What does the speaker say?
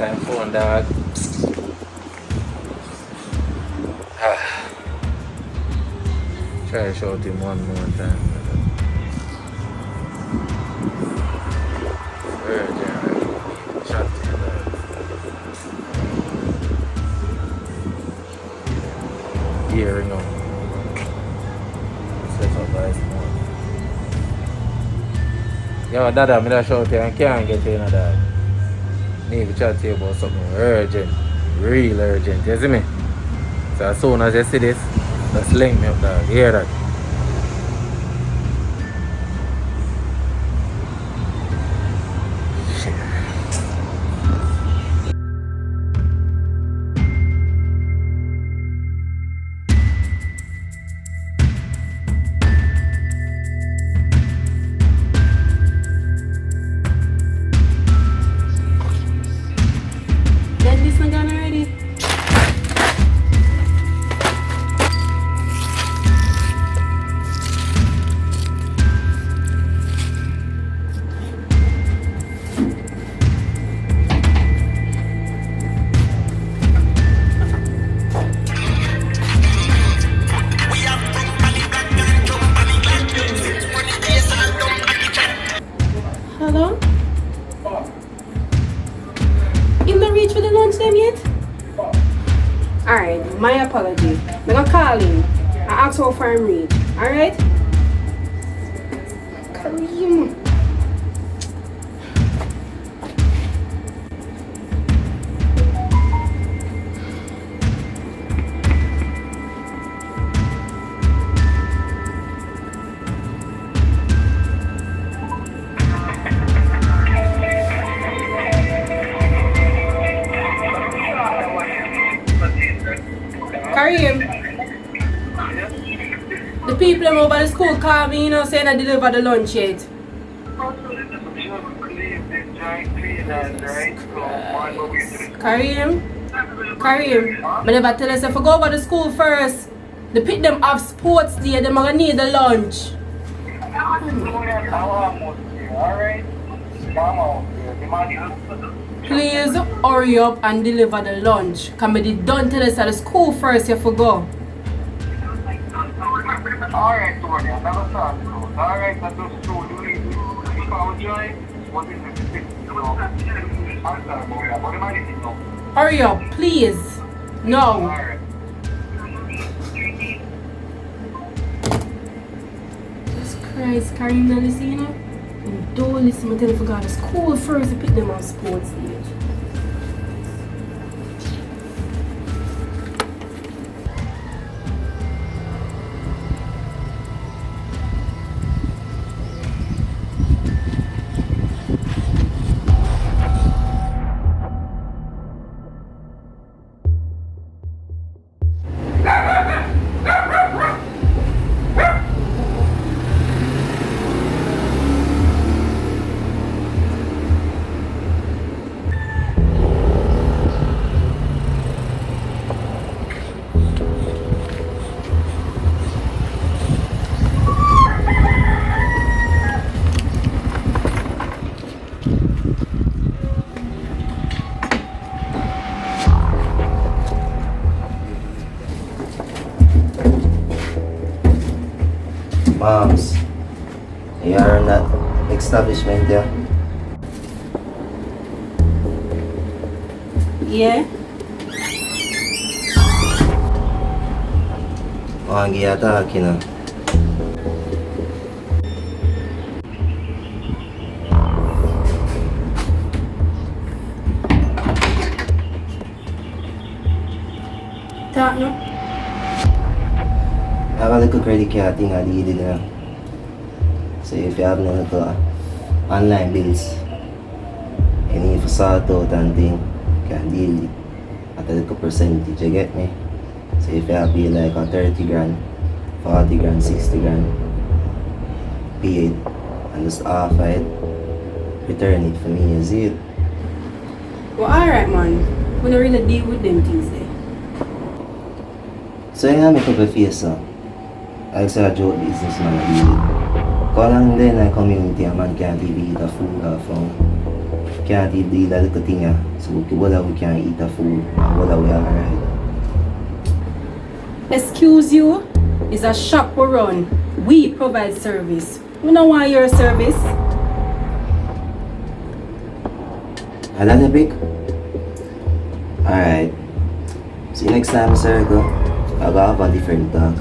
time phone, dog. Try to shout him one more time. Virgin, shut him down. Hearing on. Step up by small. Yo, Dada, I'm gonna shout you and can't get you, dad. Need to chat to you about something urgent. Real urgent, you see me? So as soon as you see this, just link me up, dog. You hear that? Then this one gone already? Hello? You not reach for the lunch time yet? Alright, my apology. I'm gonna call him and ask how far him reach. Alright? Kareem. Kareem. The people over the school call me, saying I deliver the lunch yet. Kareem, I never tell us if I go over the school first. They pick them up sports day, they're gonna need the lunch. Please hurry up and deliver the lunch. Come they don't tell us at the school first you have to go. Alright, Tony, I never thought so. Alright, that's just true. You need to apologize. What is it? I'm sorry, Maria. What am I doing now? Hurry up, please. No. Alright. Jesus Christ, Kareem, now listen, And don't listen to them for God. The school first to pick them on sports day. Moms, you are in that establishment there? Yeah? Ang giyatake na. Talk no? Akala ko credit card nga di na. So if you have no online bills, any fasato, tanting, can deal at a percentage, you get me? So if you have bill like a 30 grand, 40 grand, 60 grand, pay it, and just off it, return it for me, is it? Well, alright, man. We don't really deal with them things there. So yung nga may pag-face ay sa joke businessman na deal. Ko lang din na community man kaya TV the food from can't even deal that little thing, so we can't eat the food, we have alright. Excuse you, it's a shop we run. We provide service. We don't want your service. Another big? Alright. See you next time, sir. I'll have a different talk.